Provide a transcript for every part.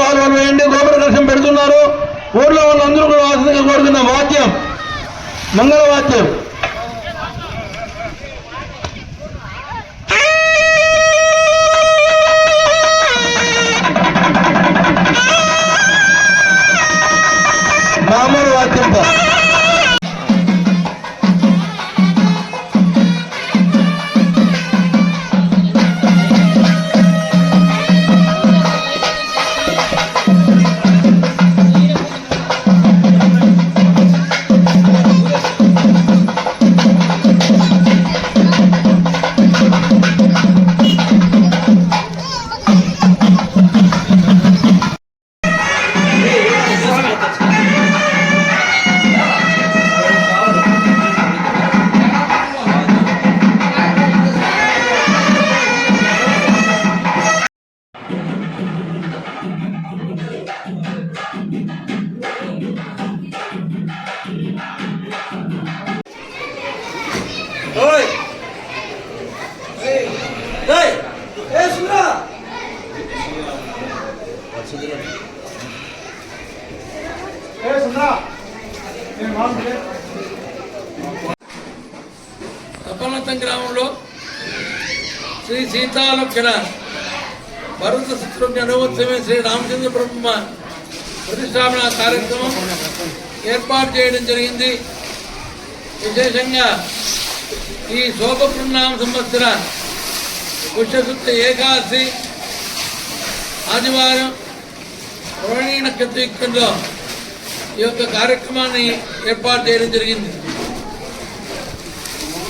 వాళ్ళు వేయండి. గోపుర దర్శనం పెడుతున్నారు. ఊర్లో వాళ్ళందరూ కూడా వాసనగా కోరుకున్న వాద్యం మంగళవాద్యం. మామూలు వాద్యం తపనతం గ్రామంలో శ్రీ సీతాలక్షణ భరత శత్రుఘ్న అనుమోత్సవమే శ్రీ రామచంద్ర బ్రహ్మ ప్రతిష్టాపన కార్యక్రమం ఏర్పాటు చేయడం జరిగింది. విశేషంగా ఈ శోభపున్నామ సంవత్సర పుష్యశుద్ధ ఏకాదశి ఆదివారం రోహిణీ నక్షత్రంలో ఈ యొక్క కార్యక్రమాన్ని ఏర్పాటు చేయడం జరిగింది.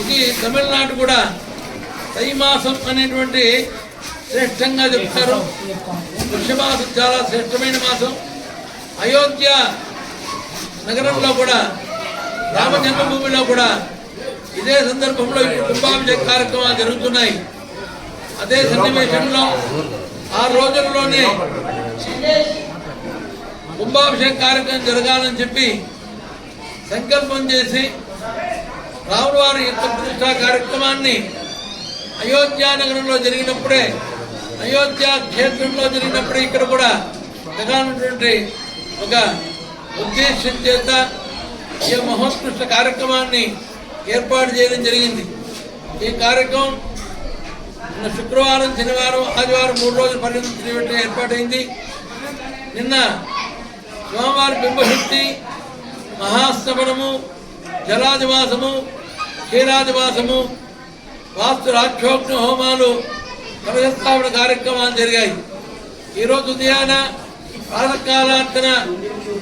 ఇది తమిళనాడు కూడా తైమాసం అనేటువంటి శ్రేష్టంగా చెప్తారు. పుష్యమాసం చాలా శ్రేష్టమైన మాసం. అయోధ్య నగరంలో కూడా రామ జన్మభూమిలో కూడా ఇదే సందర్భంలో ఇప్పుడు కుంభాభిషేక కార్యక్రమాలు జరుగుతున్నాయి. అదే సన్నివేశంలో ఆ రోజుల్లోనే కుంభాభిషేక కార్యక్రమం జరగాలని చెప్పి సంకల్పం చేసి రాముల వారి యొక్క ప్రతిష్టా కార్యక్రమాన్ని అయోధ్య నగరంలో జరిగినప్పుడే, అయోధ్య క్షేత్రంలో జరిగినప్పుడే ఇక్కడ కూడా జరగాలన్నటువంటి ఒక ఉద్దేశం చేత ఈ మహోత్కృష్ట కార్యక్రమాన్ని ఏర్పాటు చేయడం జరిగింది. ఈ కార్యక్రమం శుక్రవారం, శనివారం, ఆదివారం 3 రోజుల పర్యటన ఏర్పాటైంది. నిన్న స్వామివారి బింబశక్తి, మహాస్తమనము, జలాదివాసము, క్షీరాదివాసము, వాస్తు రాక్షోగ్ని హోమాలు, కలశస్థాపన కార్యక్రమాలు జరిగాయి. ఈరోజు ఉదయాన ప్రాతకాలార్చన,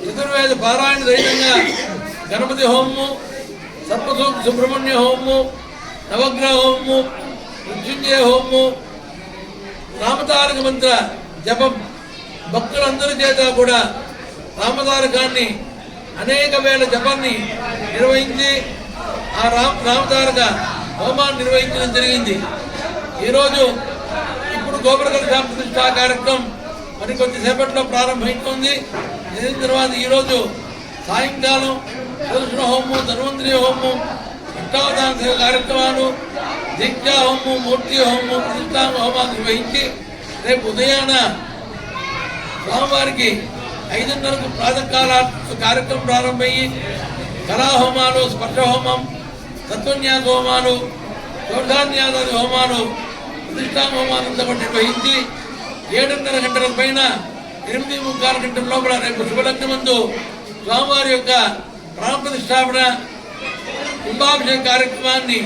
చతుర్వేద పారాయణ సహితంగా గణపతి హోమము, సర్పసూక్త సుబ్రహ్మణ్య హోమము, నవగ్రహ హోమము, మృత్యుంజయ హోమము, రామతారక మంత్ర జపం భక్తులందరి చేత కూడా రామతారకాన్ని అనేక వేల జపాన్ని నిర్వహించి ఆ రామతారక హోమాన్ని నిర్వహించడం జరిగింది. ఈరోజు ఇప్పుడు గోపుర కలశ ప్రతిష్ఠా కార్యక్రమం మరి కొద్దిసేపట్లో ప్రారంభమవుతుంది. దీని తర్వాత ఈరోజు సాయంకాలం ప్రదర్శన హోమం, ధన్వంతరి హోమం, అష్టావధాన కార్యక్రమాలు, దీక్షా హోమం, మూర్తి హోమం, ప్రతిష్టాన హోమాలు నిర్వహించి రేపు ఉదయాన స్వామివారికి 5:30కు ప్రాతకాల కార్యక్రమం ప్రారంభమయ్యి కళాహోమాలు, స్పర్శ హోమం, తత్వన్యాస హోమాలు, చోధాన్యాసాది హోమాలు, ప్రతిష్టాన హోమాలంతా కూడా నిర్వహించి 7:30 గంటల పైన 8:45 గంటల లోపల రేపు శుభలగ్నమందు స్వామివారి యొక్క ప్రాణ ప్రతిష్టాపన కుంభాభిషేక కార్యక్రమాన్ని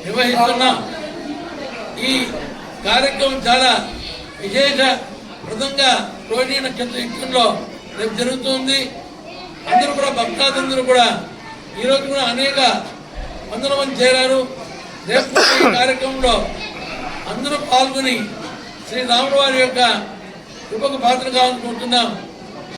నిర్వహిస్తున్నాం. ఈ కార్యక్రమం చాలా విశేషప్రదంగా రోహిణీ నక్షత్ర యుక్తంలో రేపు జరుగుతుంది. అందరూ కూడా భక్తాదులందరూ కూడా ఈరోజు కూడా అనేక 100 మంది చేరారు. రేపు ఈ కార్యక్రమంలో అందరూ పాల్గొని శ్రీ రాముల వారి యొక్క కృపకు పాత్ర కావాలనుకుంటున్నాం.